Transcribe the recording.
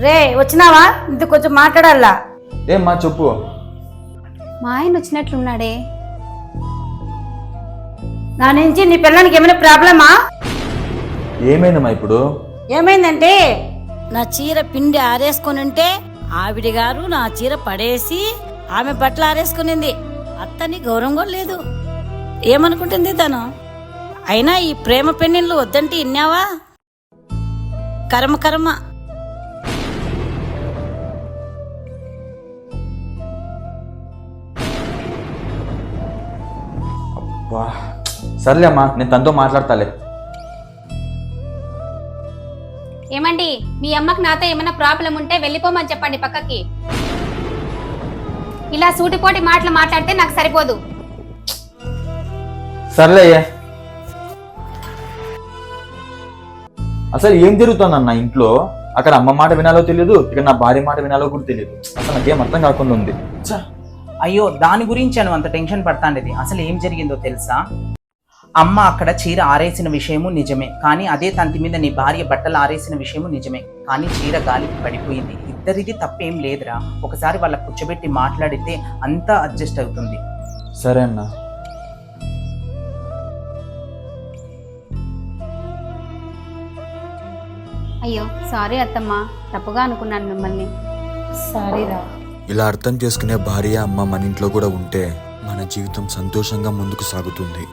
రే వచ్చినావా? ఇంత కొంచెం మాట్లాడాలా. ఏమ్మా చెప్పు. మా ఆయన వచ్చినట్లున్నాడే. నా నుంచి నీ పిల్లలకి ఏమైనా ప్రాబ్లమా? ఏమైందమ్మా ఇప్పుడు? ఏమైందంటే నా చీర పిండి ఆరేసుకుని ఉంటే ఆవిడ గారు నా చీర పడేసి ఆమె బట్టలు ఆరేసుకునింది. అత్తని గౌరవం కూడా లేదు. ఏమనుకుంటుంది తను? అయినా ఈ ప్రేమ పెన్నిళ్ళు వద్దంటే ఇన్నావా? కర్మ కర్మ. అబ్బా సర్లే అమ్మా, నేను తనతో మాట్లాడతాలే. ఏమండి, మీ అమ్మకి నాతో ఏమైనా ప్రాబ్లం ఉంటే వెళ్ళిపోమని చెప్పండి పక్కకి. ఇలా సూటిపోటి మాటలు మాట్లాడితే నాకు సరిపోదు. సర్లే అయ్యా. అసలు ఏం జరుగుతుందన్న ఇంట్లో? అక్కడ అమ్మ మాట వినాలో తెలియదు, ఇక్కడ నా భార్య మాట వినాలో కూడా తెలియదు. అసలు నాకేం అర్థం కాకుండా ఉంది. అయ్యో దాని గురించి నువ్వు అంత టెన్షన్ పడతాండేది. అసలు ఏం జరిగిందో తెలుసా? అమ్మ అక్కడ చీర ఆరేసిన విషయము నిజమే, కానీ అదే తంతి మీద నీ భార్య బట్టలు ఆరేసిన విషయము నిజమే. కానీ చీర గాలికి పడిపోయింది. ఇద్దరిది తప్పేం లేదురా. ఒకసారి వాళ్ళ కూర్చోబెట్టి మాట్లాడితే అంతా అడ్జస్ట్ అవుతుంది. సరే అన్న. అయ్యో సారీ అత్తమ్మ, తప్పుగా అనుకున్నాను మిమ్మల్ని. సారీరా. ఇలా అర్థం చేసుకునే భార్య అమ్మ మన ఇంట్లో కూడా ఉంటే మన జీవితం సంతోషంగా ముందుకు సాగుతుంది.